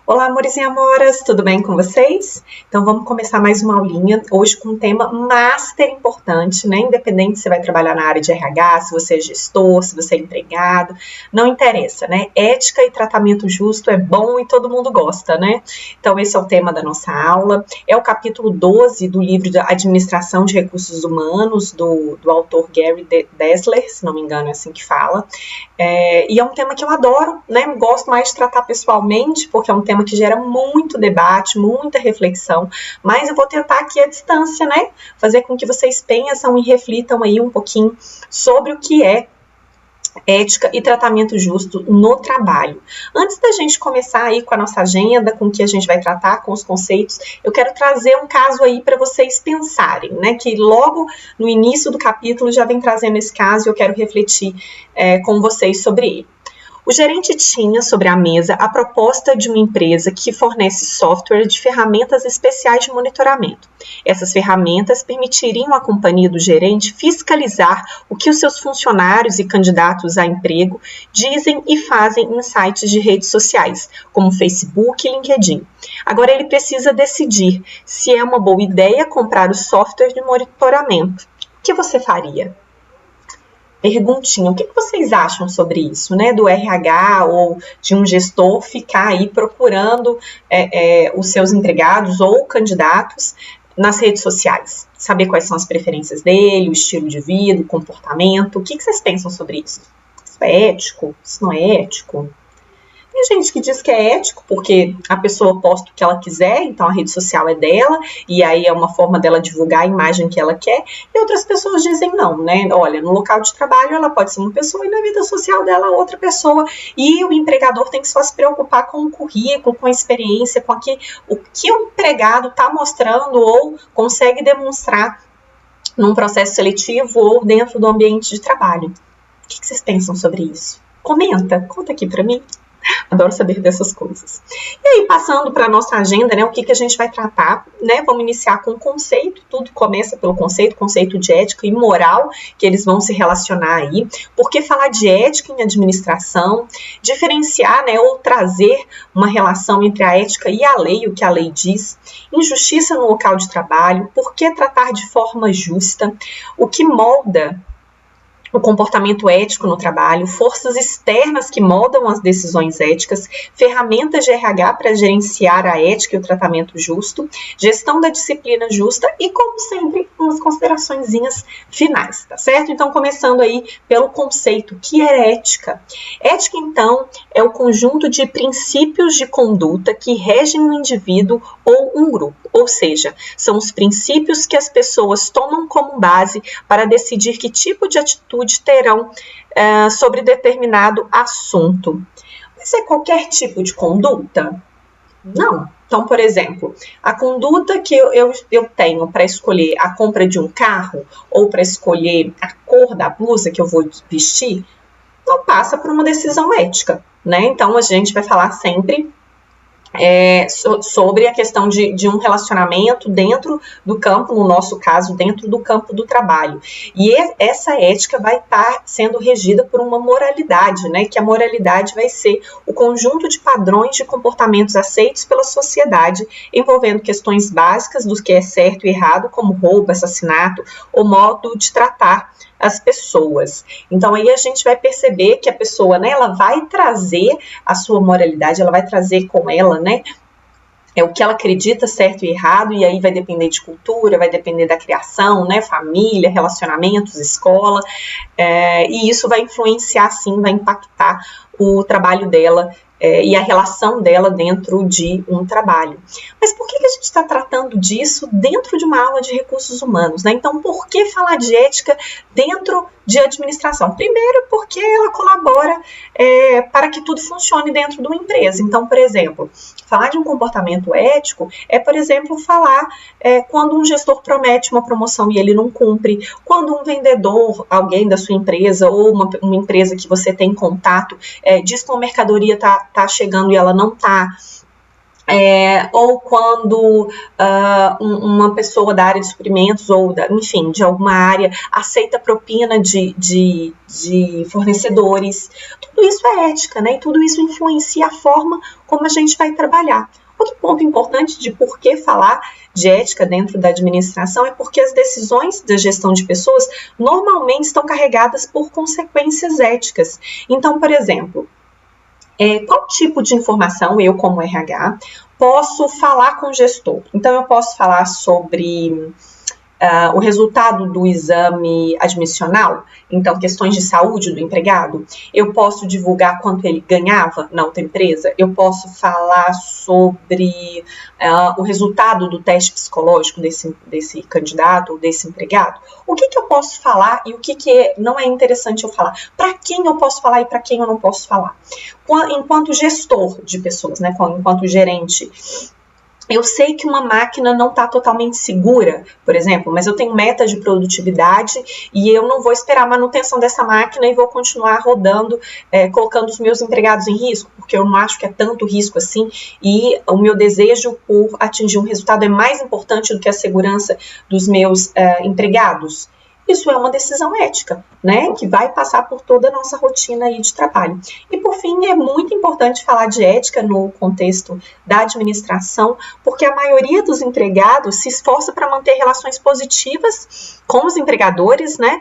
Olá, amores e amoras, tudo bem com vocês? Então vamos começar mais uma aulinha, hoje com um tema master importante, né? Independente se você vai trabalhar na área de RH, se você é gestor, se você é empregado, não interessa, né? Ética e tratamento justo é bom e todo mundo gosta, né? Então esse é o tema da nossa aula, é o capítulo 12 do livro de Administração de Recursos Humanos, do autor Gary Dessler, se não me engano é assim que fala. E é um tema que eu adoro, né? Gosto mais de tratar pessoalmente, porque é um tema que gera muito debate, muita reflexão, mas eu vou tentar aqui à distância, né? Fazer com que vocês pensam e reflitam aí um pouquinho sobre o que é ética e tratamento justo no trabalho. Antes da gente começar aí com a nossa agenda, com o que a gente vai tratar, com os conceitos, eu quero trazer um caso aí para vocês pensarem, né? Que logo no início do capítulo já vem trazendo esse caso e eu quero refletir com vocês sobre ele. O gerente tinha sobre a mesa a proposta de uma empresa que fornece software de ferramentas especiais de monitoramento. Essas ferramentas permitiriam à companhia do gerente fiscalizar o que os seus funcionários e candidatos a emprego dizem e fazem em sites de redes sociais, como Facebook e LinkedIn. Agora ele precisa decidir se é uma boa ideia comprar o software de monitoramento. O que você faria? Perguntinha, o que vocês acham sobre isso, né? Do RH ou de um gestor ficar aí procurando os seus empregados ou candidatos nas redes sociais, saber quais são as preferências dele, o estilo de vida, o comportamento. O que vocês pensam sobre isso? Isso é ético? Isso não é ético? Tem gente que diz que é ético porque a pessoa posta o que ela quiser, então a rede social é dela, e aí é uma forma dela divulgar a imagem que ela quer, e outras pessoas dizem não, né? Olha, no local de trabalho ela pode ser uma pessoa e na vida social dela outra pessoa, e o empregador tem que só se preocupar com o currículo, com a experiência, com o que o empregado está mostrando ou consegue demonstrar num processo seletivo ou dentro do ambiente de trabalho. O que vocês pensam sobre isso? Conta aqui para mim. Adoro saber dessas coisas. E aí, passando para a nossa agenda, né, o que a gente vai tratar, né? Vamos iniciar com o conceito, tudo começa pelo conceito de ética e moral, que eles vão se relacionar aí. Porque falar de ética em administração, diferenciar, né, ou trazer uma relação entre a ética e a lei, o que a lei diz, injustiça no local de trabalho, por que tratar de forma justa, o que molda o comportamento ético no trabalho, forças externas que moldam as decisões éticas, ferramentas de RH para gerenciar a ética e o tratamento justo, gestão da disciplina justa e, como sempre, umas consideraçõezinhas finais, tá certo? Então, começando aí pelo conceito, que é ética. Ética, então, é o conjunto de princípios de conduta que regem um indivíduo ou um grupo, ou seja, são os princípios que as pessoas tomam como base para decidir que tipo de atitude terão sobre determinado assunto. Mas é qualquer tipo de conduta? Não. Então, por exemplo, a conduta que eu tenho para escolher a compra de um carro ou para escolher a cor da blusa que eu vou vestir, não passa por uma decisão ética, né? Então, a gente vai falar sempre sobre a questão de um relacionamento dentro do campo, no nosso caso, dentro do campo do trabalho. E essa ética vai estar sendo regida por uma moralidade, né? Que a moralidade vai ser o conjunto de padrões de comportamentos aceitos pela sociedade, envolvendo questões básicas do que é certo e errado, como roubo, assassinato, ou modo de tratar as pessoas. Então aí a gente vai perceber que a pessoa, né, ela vai trazer a sua moralidade, ela vai trazer com ela, né, o que ela acredita certo e errado, e aí vai depender de cultura, vai depender da criação, né, família, relacionamentos, escola, e isso vai influenciar sim, vai impactar o trabalho dela e a relação dela dentro de um trabalho. Mas por que a gente está tratando disso dentro de uma aula de recursos humanos, né? Então, por que falar de ética dentro de administração? Primeiro, porque ela colabora para que tudo funcione dentro de uma empresa. Então, por exemplo, falar de um comportamento ético é, por exemplo, falar quando um gestor promete uma promoção e ele não cumpre, quando um vendedor, alguém da sua empresa ou uma empresa que você tem contato, diz que uma mercadoria está chegando e ela não está ou quando uma pessoa da área de suprimentos ou, enfim, de alguma área aceita propina de fornecedores. Tudo isso é ética, né? E tudo isso influencia a forma como a gente vai trabalhar. Outro ponto importante de por que falar de ética dentro da administração é porque as decisões da gestão de pessoas normalmente estão carregadas por consequências éticas. Então, por exemplo, qual tipo de informação eu, como RH, posso falar com o gestor? Então, eu posso falar sobre o resultado do exame admissional, então questões de saúde do empregado. Eu posso divulgar quanto ele ganhava na outra empresa. Eu posso falar sobre o resultado do teste psicológico desse candidato ou desse empregado. O que eu posso falar e o que não é interessante eu falar? Para quem eu posso falar e para quem eu não posso falar? Enquanto gestor de pessoas, né, enquanto gerente, eu sei que uma máquina não está totalmente segura, por exemplo, mas eu tenho meta de produtividade e eu não vou esperar a manutenção dessa máquina e vou continuar rodando, colocando os meus empregados em risco, porque eu não acho que é tanto risco assim, e o meu desejo por atingir um resultado é mais importante do que a segurança dos meus empregados. Isso é uma decisão ética, né, que vai passar por toda a nossa rotina aí de trabalho. E, por fim, é muito importante falar de ética no contexto da administração, porque a maioria dos empregados se esforça para manter relações positivas com os empregadores, né,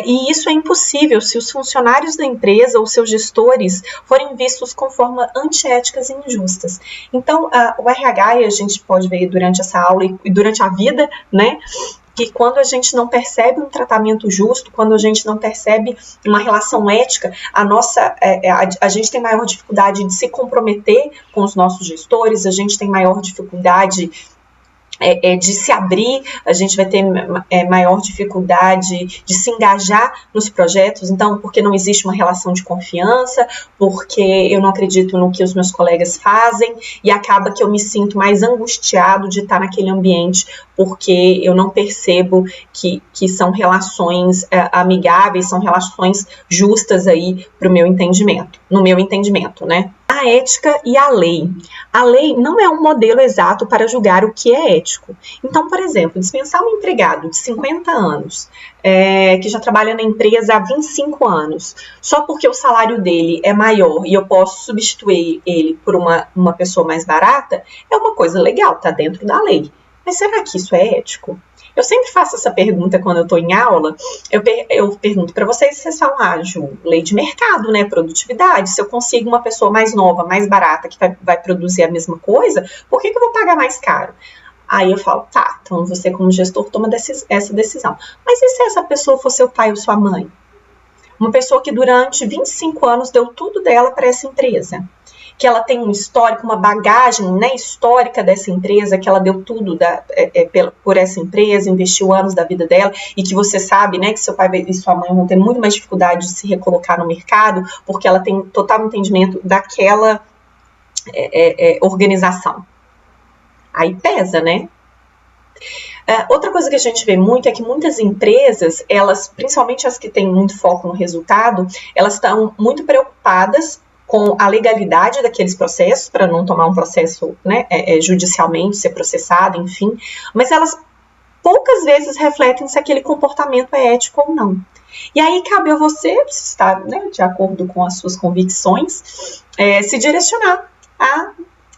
e isso é impossível se os funcionários da empresa ou seus gestores forem vistos com forma antiéticas e injustas. Então, o RH, e a gente pode ver durante essa aula e durante a vida, né, que quando a gente não percebe um tratamento justo, quando a gente não percebe uma relação ética, a gente tem maior dificuldade de se comprometer com os nossos gestores, a gente tem maior dificuldade de se abrir, a gente vai ter maior dificuldade de se engajar nos projetos, então, porque não existe uma relação de confiança, porque eu não acredito no que os meus colegas fazem, e acaba que eu me sinto mais angustiado de estar naquele ambiente, porque eu não percebo que são relações amigáveis, são relações justas aí no meu entendimento, né? A ética e a lei. A lei não é um modelo exato para julgar o que é ético. Então, por exemplo, dispensar um empregado de 50 anos, que já trabalha na empresa há 25 anos, só porque o salário dele é maior e eu posso substituir ele por uma pessoa mais barata, é uma coisa legal, está dentro da lei. Mas será que isso é ético? Eu sempre faço essa pergunta quando eu estou em aula, eu pergunto para vocês falam, Ju, lei de mercado, né, produtividade, se eu consigo uma pessoa mais nova, mais barata, que vai produzir a mesma coisa, por que eu vou pagar mais caro? Aí eu falo, tá, então você como gestor toma essa decisão. Mas e se essa pessoa for seu pai ou sua mãe? Uma pessoa que durante 25 anos deu tudo dela para essa empresa, que ela tem um histórico, uma bagagem, né, histórica dessa empresa, que ela deu tudo por essa empresa, investiu anos da vida dela, e que você sabe, né, que seu pai e sua mãe vão ter muito mais dificuldade de se recolocar no mercado, porque ela tem total entendimento daquela organização. Aí pesa, né? Outra coisa que a gente vê muito é que muitas empresas, elas, principalmente as que têm muito foco no resultado, elas estão muito preocupadas com a legalidade daqueles processos, para não tomar um processo, né, judicialmente, ser processado, enfim, mas elas poucas vezes refletem se aquele comportamento é ético ou não. E aí cabe a você, estar, né, de acordo com as suas convicções, se direcionar a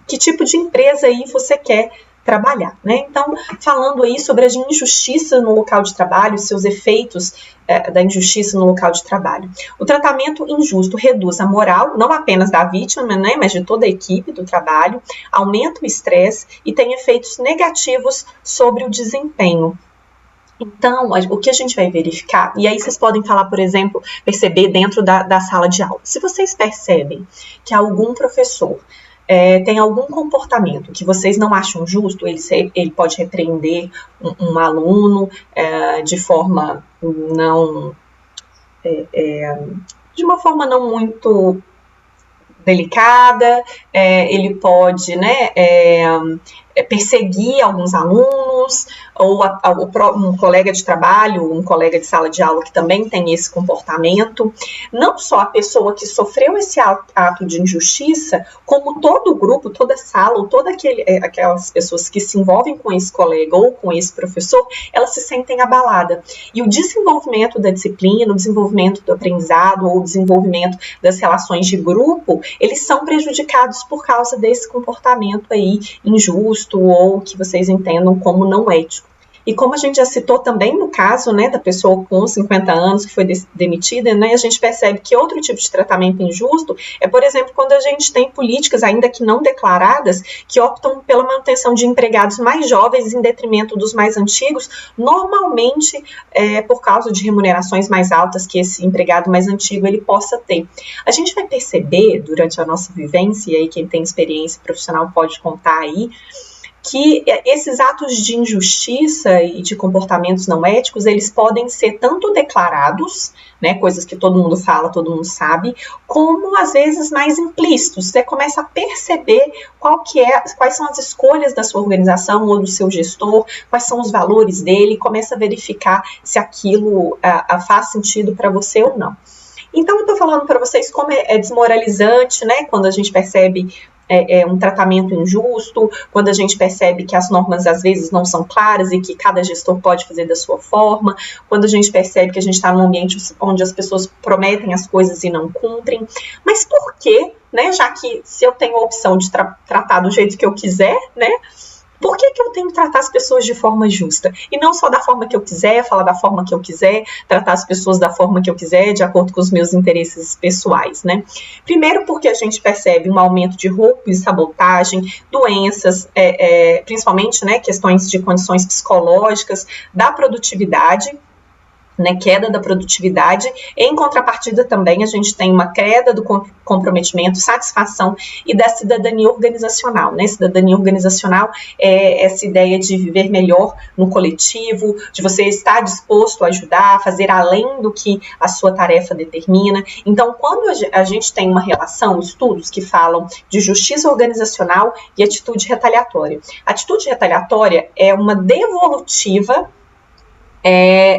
que tipo de empresa aí você quer trabalhar, né? Então, falando aí sobre a injustiça no local de trabalho, seus efeitos da injustiça no local de trabalho. O tratamento injusto reduz a moral, não apenas da vítima, né, mas de toda a equipe do trabalho, aumenta o estresse e tem efeitos negativos sobre o desempenho. Então, o que a gente vai verificar, e aí vocês podem falar, por exemplo, perceber dentro da sala de aula, se vocês percebem que algum professor tem algum comportamento que vocês não acham justo, ele pode repreender um aluno de forma não de uma forma não muito delicada, ele pode, né, perseguir alguns alunos, ou um colega de trabalho, um colega de sala de aula que também tem esse comportamento. Não só a pessoa que sofreu esse ato de injustiça, como todo o grupo, toda a sala, ou todas aquelas pessoas que se envolvem com esse colega ou com esse professor, elas se sentem abaladas. E o desenvolvimento da disciplina, o desenvolvimento do aprendizado, ou o desenvolvimento das relações de grupo, eles são prejudicados por causa desse comportamento aí injusto, ou que vocês entendam como não ético. E como a gente já citou também no caso, né, da pessoa com 50 anos que foi demitida, né, a gente percebe que outro tipo de tratamento injusto é, por exemplo, quando a gente tem políticas, ainda que não declaradas, que optam pela manutenção de empregados mais jovens em detrimento dos mais antigos, normalmente por causa de remunerações mais altas que esse empregado mais antigo ele possa ter. A gente vai perceber durante a nossa vivência, e aí quem tem experiência profissional pode contar aí, que esses atos de injustiça e de comportamentos não éticos, eles podem ser tanto declarados, né, coisas que todo mundo fala, todo mundo sabe, como às vezes mais implícitos. Você começa a perceber quais são as escolhas da sua organização ou do seu gestor, quais são os valores dele, começa a verificar se aquilo faz sentido para você ou não. Então, eu estou falando para vocês como é desmoralizante, né, quando a gente percebe um tratamento injusto, quando a gente percebe que as normas às vezes não são claras e que cada gestor pode fazer da sua forma, quando a gente percebe que a gente está num ambiente onde as pessoas prometem as coisas e não cumprem. Mas por quê, né? Já que se eu tenho a opção de tratar do jeito que eu quiser, né? Por que eu tenho que tratar as pessoas de forma justa? E não só da forma que eu quiser, falar da forma que eu quiser, tratar as pessoas da forma que eu quiser, de acordo com os meus interesses pessoais, né? Primeiro porque a gente percebe um aumento de roubo e sabotagem, doenças, principalmente, né, questões de condições psicológicas, da produtividade, né, queda da produtividade. Em contrapartida também a gente tem uma queda do comprometimento, satisfação e da cidadania organizacional, né? Cidadania organizacional é essa ideia de viver melhor no coletivo, de você estar disposto a ajudar, a fazer além do que a sua tarefa determina. Então, quando a gente tem uma relação, estudos que falam de justiça organizacional e atitude retaliatória. A atitude retaliatória é uma devolutiva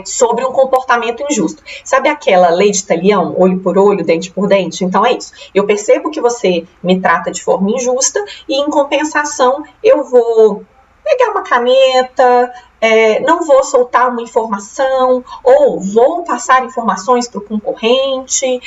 sobre um comportamento injusto. Sabe aquela lei de talião, olho por olho, dente por dente? Então é isso. Eu percebo que você me trata de forma injusta e, em compensação, eu vou pegar uma caneta, não vou soltar uma informação, ou vou passar informações para o concorrente,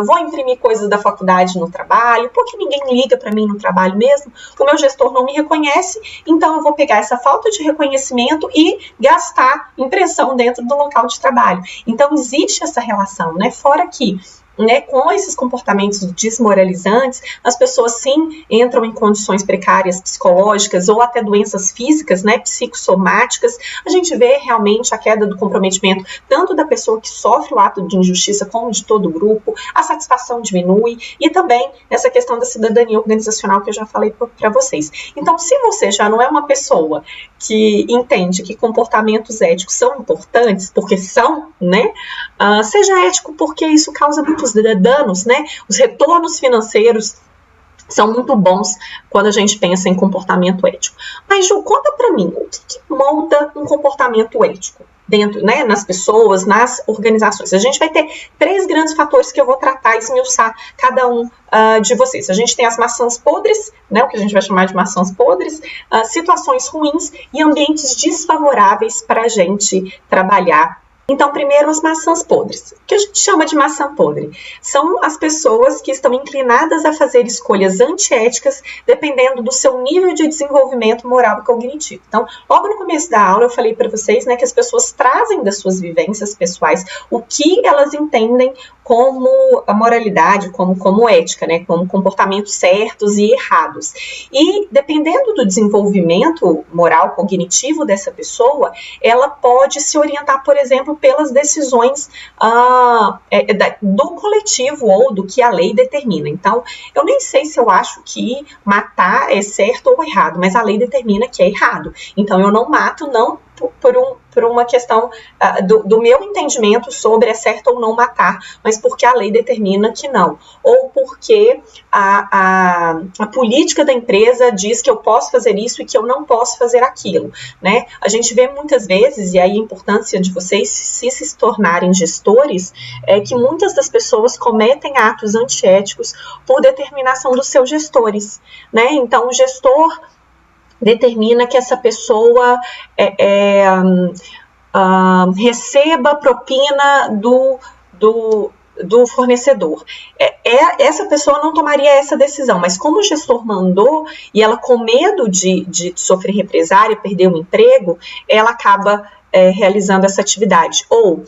vou imprimir coisas da faculdade no trabalho, porque ninguém liga para mim no trabalho mesmo, o meu gestor não me reconhece, então eu vou pegar essa falta de reconhecimento e gastar impressão dentro do local de trabalho. Então existe essa relação, né? Fora que, né, com esses comportamentos desmoralizantes, as pessoas sim entram em condições precárias psicológicas ou até doenças físicas, né, psicossomáticas. A gente vê realmente a queda do comprometimento tanto da pessoa que sofre o ato de injustiça como de todo o grupo, a satisfação diminui e também essa questão da cidadania organizacional que eu já falei para vocês. Então, se você já não é uma pessoa que entende que comportamentos éticos são importantes, porque são, né, seja ético porque isso causa muitos danos, né? Os retornos financeiros são muito bons quando a gente pensa em comportamento ético. Mas, Ju, conta para mim, o que molda um comportamento ético dentro, né, nas pessoas, nas organizações? A gente vai ter 3 grandes fatores que eu vou tratar e esmiuçar cada um de vocês. A gente tem as maçãs podres, né, o que a gente vai chamar de maçãs podres, situações ruins e ambientes desfavoráveis para a gente trabalhar. Então, primeiro, as maçãs podres. O que a gente chama de maçã podre? São as pessoas que estão inclinadas a fazer escolhas antiéticas dependendo do seu nível de desenvolvimento moral e cognitivo. Então, logo no começo da aula, eu falei para vocês, né, que as pessoas trazem das suas vivências pessoais o que elas entendem como a moralidade, como ética, né, como comportamentos certos e errados. E, dependendo do desenvolvimento moral cognitivo dessa pessoa, ela pode se orientar, por exemplo, pelas decisões do coletivo ou do que a lei determina. Então, eu nem sei se eu acho que matar é certo ou errado, mas a lei determina que é errado. Então, eu não mato não por uma questão do meu entendimento sobre é certo ou não matar, mas porque a lei determina que não, ou porque a política da empresa diz que eu posso fazer isso e que eu não posso fazer aquilo, né? A gente vê muitas vezes, e aí a importância de vocês se tornarem gestores, é que muitas das pessoas cometem atos antiéticos por determinação dos seus gestores, né? Então, o gestor determina que essa pessoa receba propina do fornecedor. Essa pessoa não tomaria essa decisão, mas como o gestor mandou e ela com medo de sofrer represária, perder o emprego, ela acaba realizando essa atividade. Ou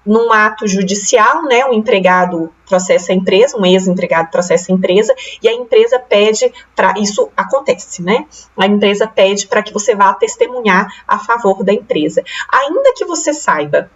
num ato judicial, né, um empregado processa a empresa, um ex-empregado processa a empresa, e a empresa pede para isso acontece, né? A empresa pede para que você vá testemunhar a favor da empresa. Ainda que você saiba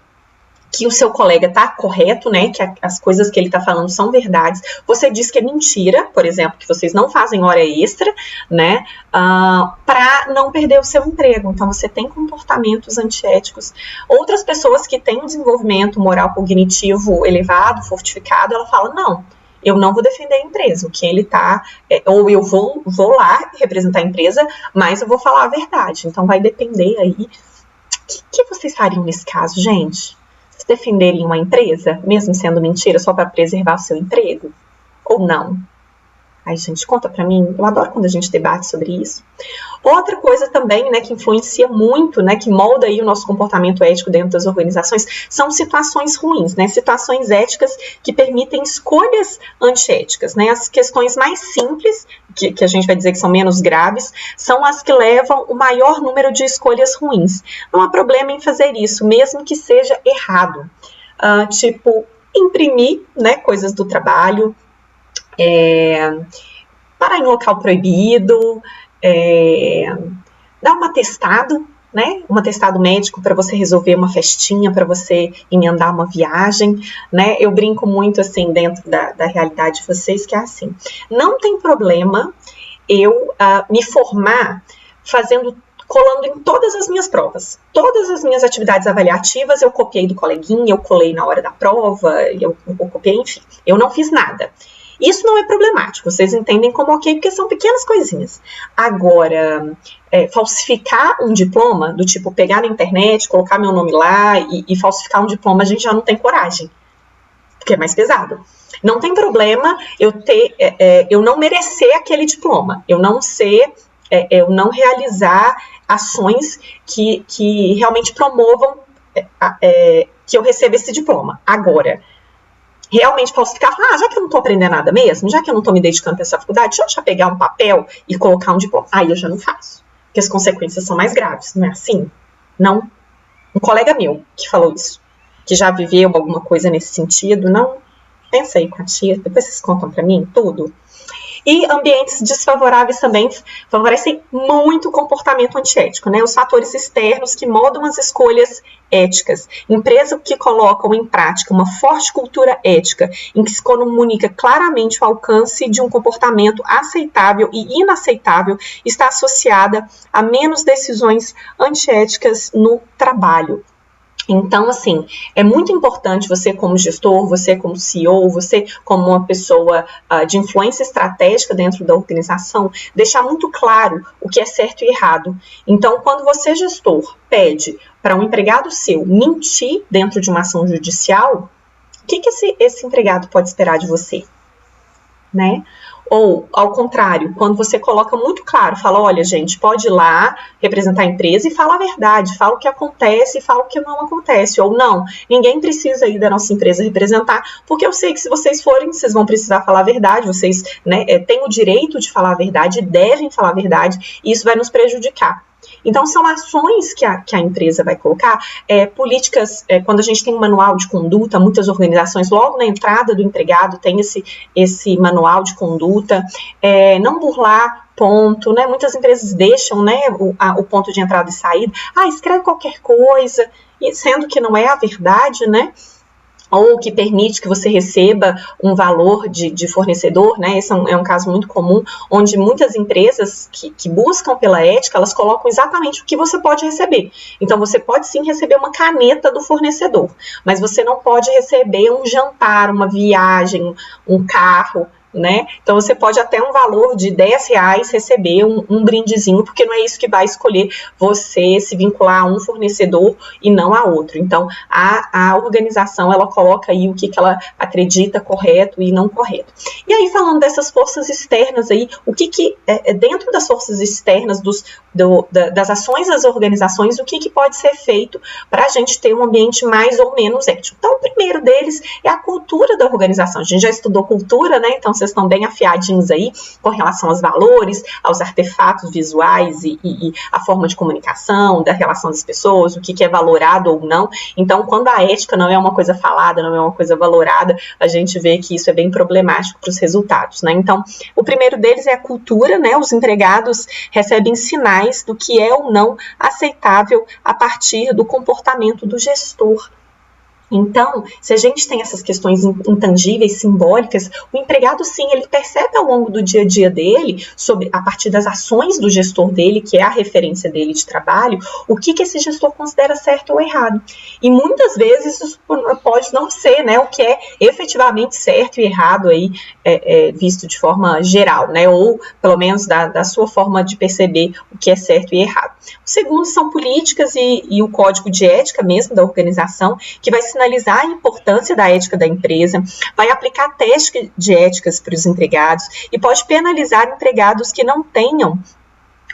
que o seu colega está correto, né, que as coisas que ele está falando são verdades, você diz que é mentira, por exemplo, que vocês não fazem hora extra, né, para não perder o seu emprego. Então, você tem comportamentos antiéticos. Outras pessoas que têm um desenvolvimento moral cognitivo elevado, fortificado, ela fala, não, eu não vou defender a empresa, o que ele está, ou eu vou lá representar a empresa, mas eu vou falar a verdade. Então, vai depender aí. O que vocês fariam nesse caso, gente? Defenderem uma empresa, mesmo sendo mentira, só para preservar o seu emprego? Ou não? Ai, gente, conta pra mim. Eu adoro quando a gente debate sobre isso. Outra coisa também, né, que influencia muito, né, que molda aí o nosso comportamento ético dentro das organizações, são situações ruins, né, situações éticas que permitem escolhas antiéticas, né, as questões mais simples, que a gente vai dizer que são menos graves, são as que levam o maior número de escolhas ruins. Não há problema em fazer isso, mesmo que seja errado. Tipo, imprimir, né, coisas do trabalho, parar em local proibido, dar um atestado, né? Um atestado médico para você resolver uma festinha, para você emendar uma viagem, né? Eu brinco muito assim dentro da realidade de vocês, que é assim, não tem problema eu me formar colando em todas as minhas provas. Todas as minhas atividades avaliativas eu copiei do coleguinha, eu colei na hora da prova, eu copiei, enfim, eu não fiz nada. Isso não é problemático, vocês entendem como ok, porque são pequenas coisinhas. Agora, falsificar um diploma, do tipo pegar na internet, colocar meu nome lá e falsificar um diploma, a gente já não tem coragem, porque é mais pesado. Não tem problema eu não merecer aquele diploma, eu não realizar ações que realmente promovam que eu receba esse diploma. Agora, realmente falsificar, já que eu não estou aprendendo nada mesmo, já que eu não estou me dedicando a essa faculdade, deixa eu já pegar um papel e colocar um diploma. Aí eu já não faço, porque as consequências são mais graves, não é assim? Não. Um colega meu que falou isso, que já viveu alguma coisa nesse sentido, não, pensa aí com a tia, depois vocês contam para mim tudo. E ambientes desfavoráveis também favorecem muito o comportamento antiético, né? Os fatores externos que moldam as escolhas éticas. Empresas que colocam em prática uma forte cultura ética, em que se comunica claramente o alcance de um comportamento aceitável e inaceitável, está associada a menos decisões antiéticas no trabalho. Então, assim, é muito importante você como gestor, você como CEO, você como uma pessoa de influência estratégica dentro da organização, deixar muito claro o que é certo e errado. Então, quando você, gestor, pede para um empregado seu mentir dentro de uma ação judicial, o que esse empregado pode esperar de você? Né? Ou, ao contrário, quando você coloca muito claro, fala, olha, gente, pode ir lá representar a empresa e fala a verdade, fala o que acontece e fala o que não acontece. Ou não, ninguém precisa ir da nossa empresa representar, porque eu sei que se vocês forem, vocês vão precisar falar a verdade, vocês, né, têm o direito de falar a verdade, devem falar a verdade, e isso vai nos prejudicar. Então, são ações que a empresa vai colocar, políticas, quando a gente tem um manual de conduta, muitas organizações, logo na entrada do empregado, tem esse manual de conduta, não burlar ponto, né? Muitas empresas deixam, né, o ponto de entrada e saída, escreve qualquer coisa, sendo que não é a verdade, né? ou que permite que você receba um valor de fornecedor, né? Esse é um caso muito comum, onde muitas empresas que buscam pela ética, elas colocam exatamente o que você pode receber. Então, você pode sim receber uma caneta do fornecedor, mas você não pode receber um jantar, uma viagem, um carro, né? Então você pode até um valor de R$10 receber um brindezinho, porque não é isso que vai escolher você se vincular a um fornecedor e não a outro. Então a organização, ela coloca aí o que ela acredita correto e não correto. E aí, falando dessas forças externas aí, o que dentro das forças externas das ações das organizações, o que pode ser feito para a gente ter um ambiente mais ou menos ético? Então, o primeiro deles é a cultura da organização. A gente já estudou cultura, né? Então vocês estão bem afiadinhos aí com relação aos valores, aos artefatos visuais e a forma de comunicação, da relação das pessoas, o que é valorado ou não. Então, quando a ética não é uma coisa falada, não é uma coisa valorada, a gente vê que isso é bem problemático para os resultados, né? Então, o primeiro deles é a cultura, né? Os empregados recebem sinais do que é ou não aceitável a partir do comportamento do gestor. Então, se a gente tem essas questões intangíveis, simbólicas, o empregado, sim, ele percebe ao longo do dia a dia dele, a partir das ações do gestor dele, que é a referência dele de trabalho, o que esse gestor considera certo ou errado. E muitas vezes isso pode não ser, né, o que é efetivamente certo e errado aí, visto de forma geral, né, ou pelo menos da sua forma de perceber o que é certo e errado. O segundo são políticas e o código de ética mesmo da organização, que vai sinalizar a importância da ética da empresa, vai aplicar testes de éticas para os empregados e pode penalizar empregados que não tenham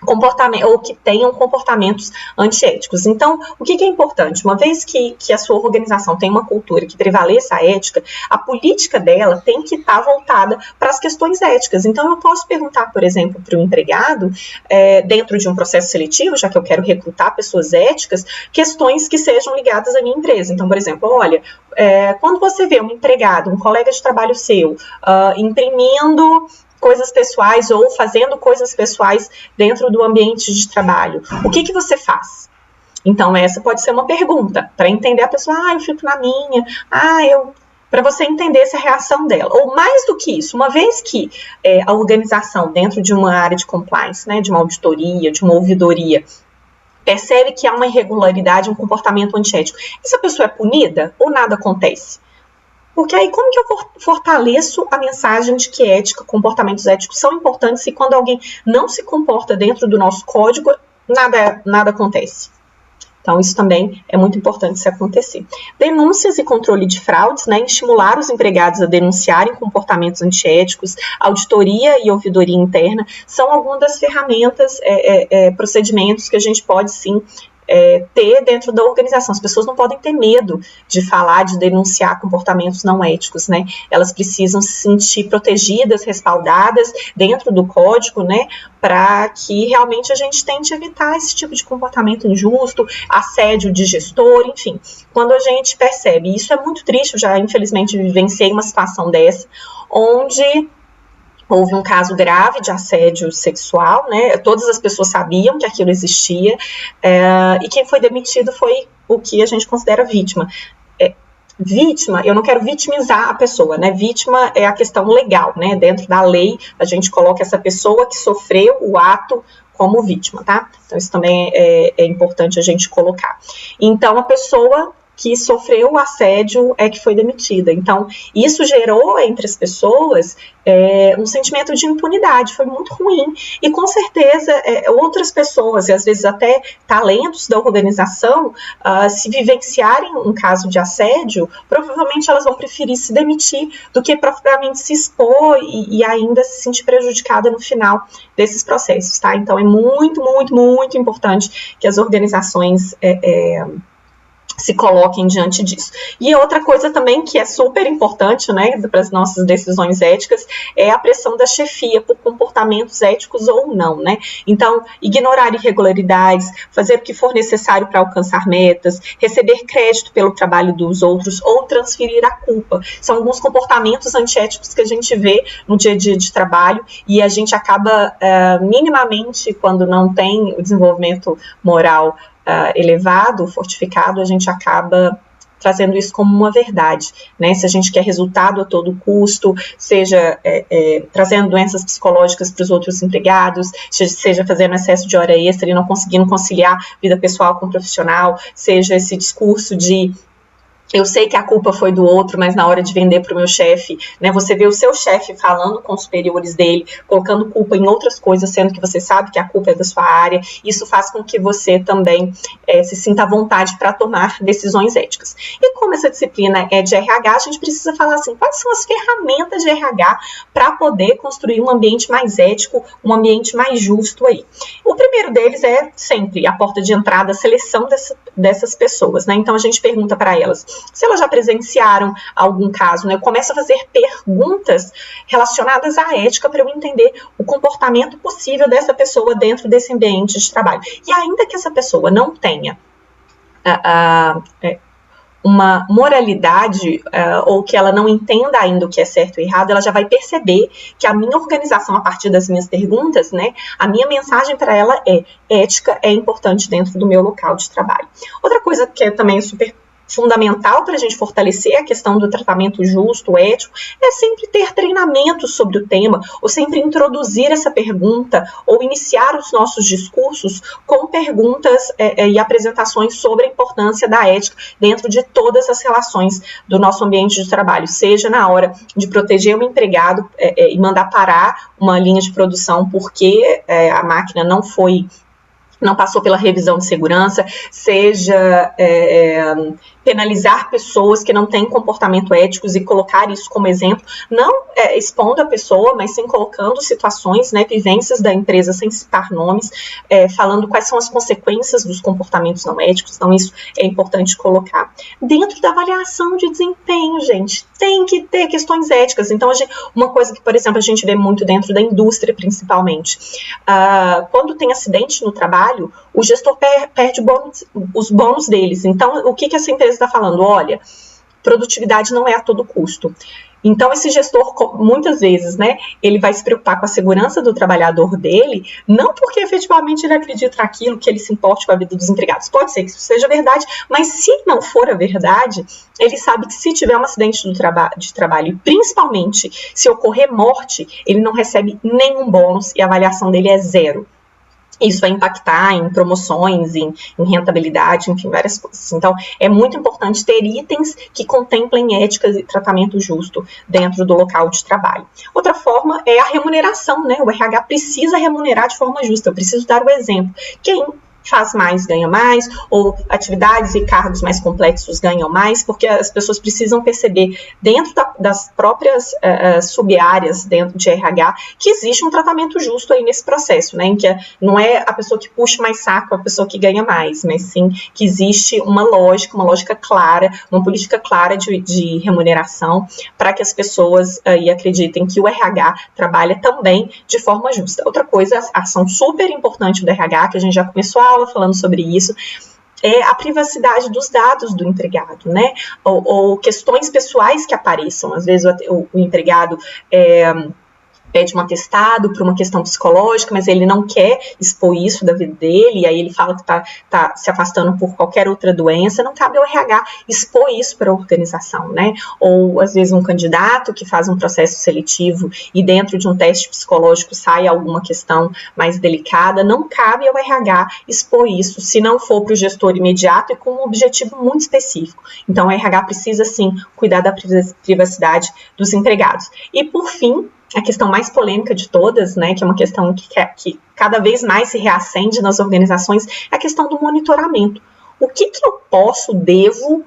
comportamento ou que tenham comportamentos antiéticos. Então, o que é importante? Uma vez que a sua organização tem uma cultura que prevaleça a ética, a política dela tem que estar voltada para as questões éticas. Então, eu posso perguntar, por exemplo, para o empregado, dentro de um processo seletivo, já que eu quero recrutar pessoas éticas, questões que sejam ligadas à minha empresa. Então, por exemplo, olha, quando você vê um empregado, um colega de trabalho seu, imprimindo coisas pessoais ou fazendo coisas pessoais dentro do ambiente de trabalho, o que você faz? Então, essa pode ser uma pergunta, para entender a pessoa, eu fico na minha, para você entender essa reação dela. Ou mais do que isso, uma vez que a organização, dentro de uma área de compliance, né, de uma auditoria, de uma ouvidoria, percebe que há uma irregularidade, um comportamento antiético, essa pessoa é punida ou nada acontece? Porque aí como que eu fortaleço a mensagem de que ética, comportamentos éticos são importantes e quando alguém não se comporta dentro do nosso código, nada acontece. Então, isso também é muito importante se acontecer. Denúncias e controle de fraudes, né, estimular os empregados a denunciarem comportamentos antiéticos, auditoria e ouvidoria interna, são algumas das ferramentas, procedimentos que a gente pode, sim, ter dentro da organização. As pessoas não podem ter medo de falar, de denunciar comportamentos não éticos, né? Elas precisam se sentir protegidas, respaldadas dentro do código, né? Para que realmente a gente tente evitar esse tipo de comportamento injusto, assédio de gestor, enfim. Quando a gente percebe, e isso é muito triste, eu já infelizmente vivenciei uma situação dessa, onde houve um caso grave de assédio sexual, né? Todas as pessoas sabiam que aquilo existia, e quem foi demitido foi o que a gente considera vítima. Vítima, eu não quero vitimizar a pessoa, né? Vítima é a questão legal, né? Dentro da lei, a gente coloca essa pessoa que sofreu o ato como vítima, tá? Então, isso também é importante a gente colocar. Então, a pessoa que sofreu o assédio que foi demitida. Então, isso gerou entre as pessoas um sentimento de impunidade, foi muito ruim. E, com certeza, outras pessoas, e às vezes até talentos da organização, se vivenciarem um caso de assédio, provavelmente elas vão preferir se demitir do que propriamente se expor e ainda se sentir prejudicada no final desses processos, tá? Então, é muito, muito, muito importante que as organizações se coloquem diante disso. E outra coisa também que é super importante, né, para as nossas decisões éticas, é a pressão da chefia por comportamentos éticos ou não, né? Então, ignorar irregularidades, fazer o que for necessário para alcançar metas, receber crédito pelo trabalho dos outros ou transferir a culpa. São alguns comportamentos antiéticos que a gente vê no dia a dia de trabalho e a gente acaba minimamente, quando não tem o desenvolvimento moral elevado, fortificado, a gente acaba trazendo isso como uma verdade, né? Se a gente quer resultado a todo custo, seja trazendo doenças psicológicas para os outros empregados, seja fazendo excesso de hora extra e não conseguindo conciliar vida pessoal com profissional, seja esse discurso de eu sei que a culpa foi do outro, mas na hora de vender para o meu chefe, né, você vê o seu chefe falando com os superiores dele, colocando culpa em outras coisas, sendo que você sabe que a culpa é da sua área. Isso faz com que você também se sinta à vontade para tomar decisões éticas. E como essa disciplina é de RH, a gente precisa falar assim, quais são as ferramentas de RH para poder construir um ambiente mais ético, um ambiente mais justo aí. O primeiro deles é sempre a porta de entrada, a seleção dessas pessoas, né? Então a gente pergunta para elas se elas já presenciaram algum caso, né? Eu começo a fazer perguntas relacionadas à ética para eu entender o comportamento possível dessa pessoa dentro desse ambiente de trabalho. E ainda que essa pessoa não tenha uma moralidade ou que ela não entenda ainda o que é certo e errado, ela já vai perceber que a minha organização, a partir das minhas perguntas, né, a minha mensagem para ela é ética é importante dentro do meu local de trabalho. Outra coisa que é também super fundamental para a gente fortalecer a questão do tratamento justo, ético, é sempre ter treinamento sobre o tema, ou sempre introduzir essa pergunta, ou iniciar os nossos discursos com perguntas e apresentações sobre a importância da ética dentro de todas as relações do nosso ambiente de trabalho, seja na hora de proteger o empregado e mandar parar uma linha de produção porque a máquina não passou pela revisão de segurança, seja penalizar pessoas que não têm comportamento éticos e colocar isso como exemplo, não expondo a pessoa, mas sim colocando situações, né, vivências da empresa sem citar nomes, falando quais são as consequências dos comportamentos não éticos. Então isso é importante colocar. Dentro da avaliação de desempenho, gente, tem que ter questões éticas. Então uma coisa que, por exemplo, a gente vê muito dentro da indústria, principalmente, quando tem acidente no trabalho, o gestor perde os bônus deles. Então, o que essa empresa está falando? Olha, produtividade não é a todo custo. Então, esse gestor, muitas vezes, né, ele vai se preocupar com a segurança do trabalhador dele, não porque efetivamente ele acredita naquilo, que ele se importe com a vida dos empregados. Pode ser que isso seja verdade, mas se não for a verdade, ele sabe que se tiver um acidente de trabalho, e principalmente se ocorrer morte, ele não recebe nenhum bônus e a avaliação dele é zero. Isso vai impactar em promoções, em rentabilidade, enfim, várias coisas. Então, é muito importante ter itens que contemplem éticas e tratamento justo dentro do local de trabalho. Outra forma é a remuneração, né? O RH precisa remunerar de forma justa. Eu preciso dar o exemplo. Quem faz mais ganha mais, ou atividades e cargos mais complexos ganham mais, porque as pessoas precisam perceber dentro das próprias sub-áreas dentro de RH que existe um tratamento justo aí nesse processo, né, em que não é a pessoa que puxa mais saco, a pessoa que ganha mais, mas sim que existe uma lógica clara, uma política clara de remuneração para que as pessoas acreditem que o RH trabalha também de forma justa. Outra coisa, a ação super importante do RH, que a gente já começou a aula falando sobre isso, é a privacidade dos dados do empregado, né? Ou questões pessoais que apareçam. Às vezes o empregado pede um atestado por uma questão psicológica, mas ele não quer expor isso da vida dele, e aí ele fala que está se afastando por qualquer outra doença. Não cabe ao RH expor isso para a organização, né? Ou, às vezes, um candidato que faz um processo seletivo e dentro de um teste psicológico sai alguma questão mais delicada, não cabe ao RH expor isso, se não for para o gestor imediato e com um objetivo muito específico. Então, o RH precisa, sim, cuidar da privacidade dos empregados. E, por fim, a questão mais polêmica de todas, né, que é uma questão que cada vez mais se reacende nas organizações, é a questão do monitoramento. O que eu devo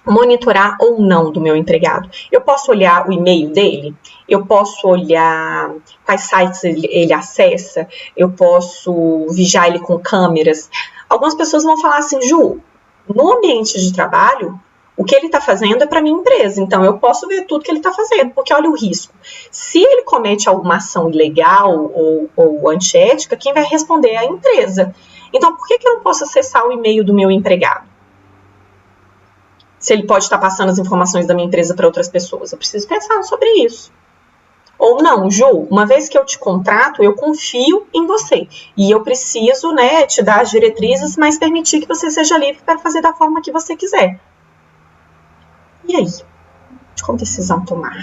monitorar ou não do meu empregado? Eu posso olhar o e-mail dele? Eu posso olhar quais sites ele acessa? Eu posso vigiar ele com câmeras? Algumas pessoas vão falar assim, Ju, no ambiente de trabalho, o que ele está fazendo é para minha empresa, então eu posso ver tudo que ele está fazendo, porque olha o risco. Se ele comete alguma ação ilegal ou antiética, quem vai responder é a empresa. Então, por que eu não posso acessar o e-mail do meu empregado? Se ele pode estar passando as informações da minha empresa para outras pessoas, eu preciso pensar sobre isso. Ou não, Ju, uma vez que eu te contrato, eu confio em você. E eu preciso, né, te dar as diretrizes, mas permitir que você seja livre para fazer da forma que você quiser. E aí? De qual decisão tomar?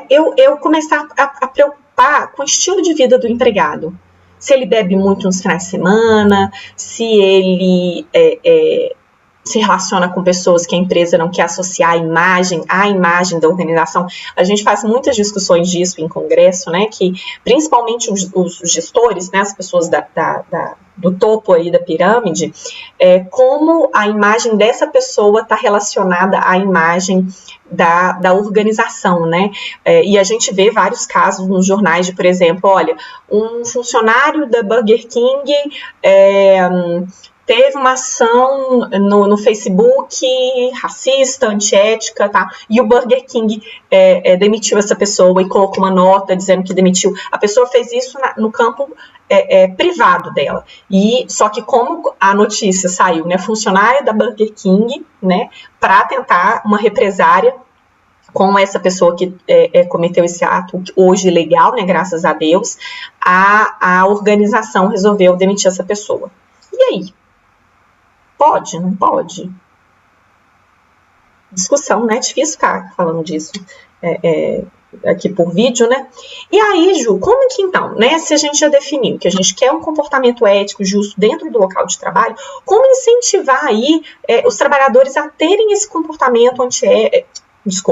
Eu começar a preocupar com o estilo de vida do empregado. Se ele bebe muito nos finais de semana, se ele se relaciona com pessoas que a empresa não quer associar à imagem da organização. A gente faz muitas discussões disso em congresso, né, que principalmente os gestores, né, as pessoas do topo aí da pirâmide, como a imagem dessa pessoa está relacionada à imagem da organização, né? E a gente vê vários casos nos jornais de, por exemplo, olha, um funcionário da Burger King teve uma ação no Facebook racista, antiética, tá? E o Burger King demitiu essa pessoa e colocou uma nota dizendo que demitiu. A pessoa fez isso no campo privado dela. E só que como a notícia saiu, né, funcionária da Burger King, né, para tentar uma represária com essa pessoa que cometeu esse ato hoje ilegal, né, graças a Deus, a organização resolveu demitir essa pessoa. E aí? Pode? Não pode? Discussão, né? Difícil ficar falando disso aqui por vídeo, né? E aí, Ju, como que então, né? Se a gente já definiu que a gente quer um comportamento ético justo dentro do local de trabalho, como incentivar aí os trabalhadores a terem esse comportamento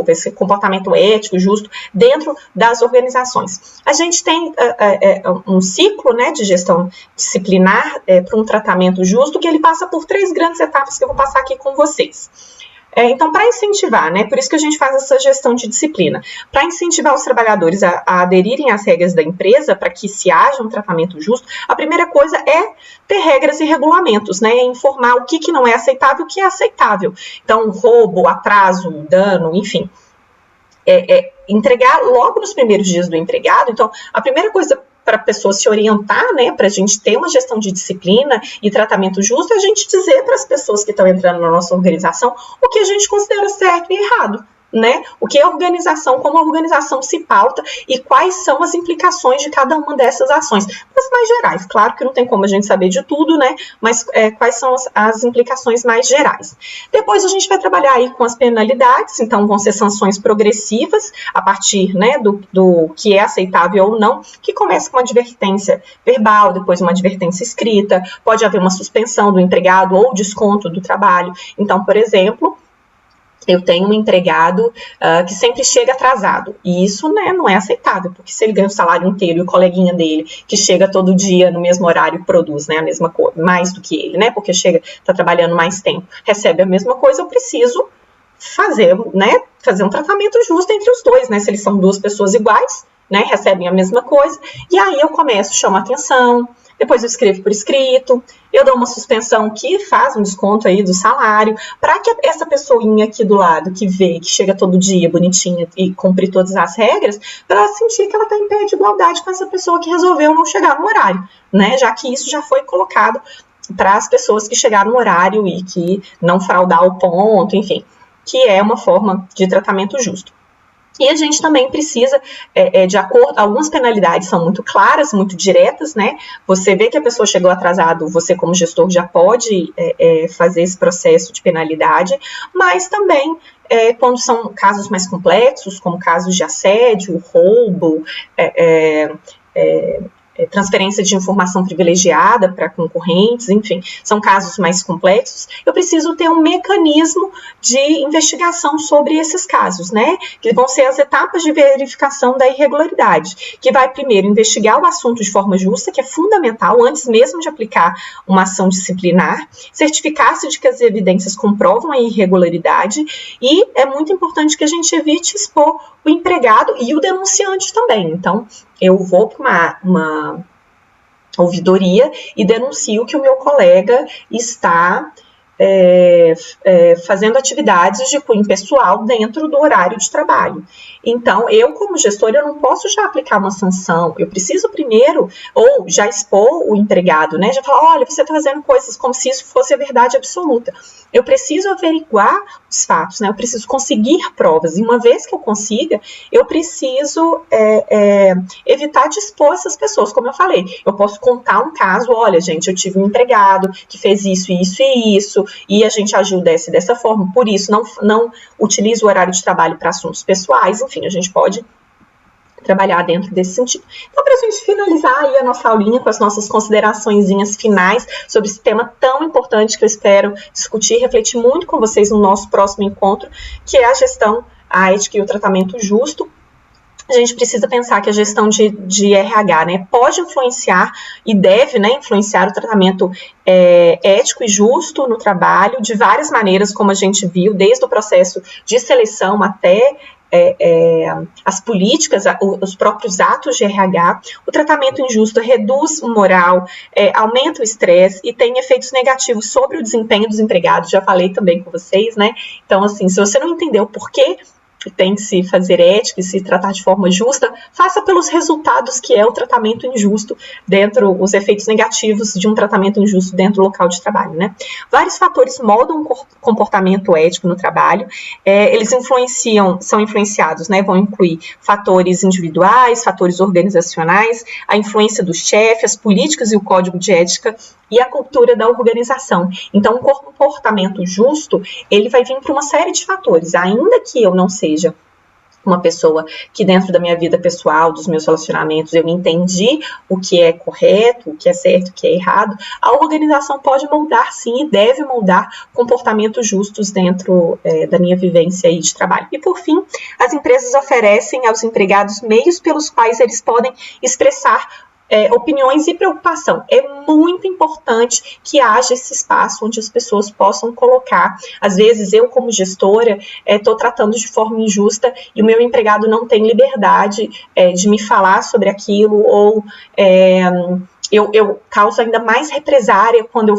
esse comportamento ético, justo, dentro das organizações. A gente tem um ciclo, né, de gestão disciplinar para um tratamento justo, que ele passa por 3 grandes etapas que eu vou passar aqui com vocês. Então, para incentivar, né, por isso que a gente faz essa gestão de disciplina, para incentivar os trabalhadores a aderirem às regras da empresa, para que se haja um tratamento justo, a primeira coisa é ter regras e regulamentos, né, informar o que não é aceitável e o que é aceitável. Então, roubo, atraso, dano, enfim. Entregar logo nos primeiros dias do empregado. Então, a primeira coisa para a pessoa se orientar, né, para a gente ter uma gestão de disciplina e tratamento justo, é a gente dizer para as pessoas que estão entrando na nossa organização o que a gente considera certo e errado, né? O que a organização, como a organização se pauta e quais são as implicações de cada uma dessas ações. As mais gerais, claro que não tem como a gente saber de tudo, né? Mas quais são as implicações mais gerais. Depois a gente vai trabalhar aí com as penalidades, então vão ser sanções progressivas a partir, né, do que é aceitável ou não, que começa com uma advertência verbal, depois uma advertência escrita, pode haver uma suspensão do empregado ou desconto do trabalho. Então, por exemplo, eu tenho um empregado que sempre chega atrasado, e isso, né, não é aceitável, porque se ele ganha o salário inteiro e o coleguinha dele, que chega todo dia no mesmo horário, produz, né, a mesma coisa, mais do que ele, né, porque está trabalhando mais tempo, recebe a mesma coisa, eu preciso fazer um tratamento justo entre os dois, né, se eles são 2 pessoas iguais, né, recebem a mesma coisa, e aí eu chamo a atenção, depois eu escrevo por escrito, eu dou uma suspensão que faz um desconto aí do salário, para que essa pessoinha aqui do lado, que vê, que chega todo dia bonitinha e cumpre todas as regras, para ela sentir que ela está em pé de igualdade com essa pessoa que resolveu não chegar no horário, né? Já que isso já foi colocado para as pessoas que chegaram no horário e que não fraudar o ponto, enfim, que é uma forma de tratamento justo. E a gente também precisa, de acordo, algumas penalidades são muito claras, muito diretas, né? Você vê que a pessoa chegou atrasado, você como gestor já pode fazer esse processo de penalidade, mas também quando são casos mais complexos, como casos de assédio, roubo, transferência de informação privilegiada para concorrentes, enfim, são casos mais complexos, eu preciso ter um mecanismo de investigação sobre esses casos, né, que vão ser as etapas de verificação da irregularidade, que vai primeiro investigar o assunto de forma justa, que é fundamental, antes mesmo de aplicar uma ação disciplinar, certificar-se de que as evidências comprovam a irregularidade, e é muito importante que a gente evite expor o empregado e o denunciante também. Então, eu vou para uma ouvidoria e denuncio que o meu colega está fazendo atividades de cunho pessoal dentro do horário de trabalho. Então, eu como gestora, eu não posso já aplicar uma sanção, eu preciso primeiro, ou já expor o empregado, né, já falar, olha, você está fazendo coisas como se isso fosse a verdade absoluta. Eu preciso averiguar os fatos, né, eu preciso conseguir provas, e uma vez que eu consiga, eu preciso evitar de expor essas pessoas, como eu falei, eu posso contar um caso, olha, gente, eu tive um empregado que fez isso, isso e isso, e a gente ajuda dessa forma, por isso não utiliza o horário de trabalho para assuntos pessoais, enfim, a gente pode trabalhar dentro desse sentido. Então, para a gente finalizar aí a nossa aulinha com as nossas consideraçõezinhas finais sobre esse tema tão importante que eu espero discutir e refletir muito com vocês no nosso próximo encontro, que é a gestão, a ética e o tratamento justo. A gente precisa pensar que a gestão de RH, né, pode influenciar e deve, né, influenciar o tratamento ético e justo no trabalho de várias maneiras, como a gente viu, desde o processo de seleção até as políticas, os próprios atos de RH. O tratamento injusto reduz o moral, aumenta o estresse e tem efeitos negativos sobre o desempenho dos empregados, já falei também com vocês, né? Então, assim, se você não entendeu o porquê tem que se fazer ética e se tratar de forma justa, faça pelos resultados que é o tratamento injusto os efeitos negativos de um tratamento injusto dentro do local de trabalho, né? Vários fatores moldam o comportamento ético no trabalho, eles são influenciados, né? Vão incluir fatores individuais, fatores organizacionais, a influência do chefe, as políticas e o código de ética e a cultura da organização. Então, o comportamento justo, ele vai vir para uma série de fatores, ainda que eu não seja uma pessoa que dentro da minha vida pessoal, dos meus relacionamentos, eu entendi o que é correto, o que é certo, o que é errado, a organização pode moldar sim e deve moldar comportamentos justos dentro da minha vivência aí de trabalho. E por fim, as empresas oferecem aos empregados meios pelos quais eles podem expressar opiniões e preocupação. É muito importante que haja esse espaço onde as pessoas possam colocar. Às vezes, eu como gestora, estou tratando de forma injusta e o meu empregado não tem liberdade de me falar sobre aquilo, ou eu causo ainda mais represária quando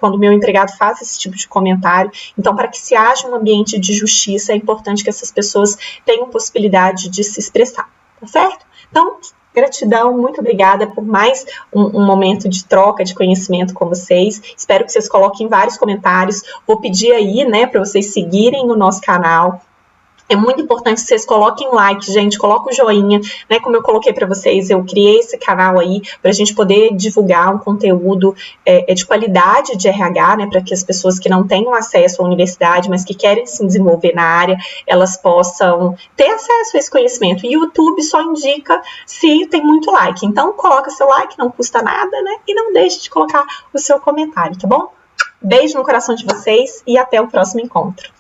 quando o meu empregado faz esse tipo de comentário. Então, para que se haja um ambiente de justiça, é importante que essas pessoas tenham possibilidade de se expressar, tá certo? Então, gratidão, muito obrigada por mais um momento de troca de conhecimento com vocês. Espero que vocês coloquem vários comentários. Vou pedir aí, né, para vocês seguirem o nosso canal. É muito importante que vocês coloquem like, gente, coloquem o joinha, né, como eu coloquei para vocês, eu criei esse canal aí para a gente poder divulgar um conteúdo de qualidade de RH, né, para que as pessoas que não tenham acesso à universidade, mas que querem se desenvolver na área, elas possam ter acesso a esse conhecimento. E o YouTube só indica se tem muito like, então coloca seu like, não custa nada, né, e não deixe de colocar o seu comentário, tá bom? Beijo no coração de vocês e até o próximo encontro.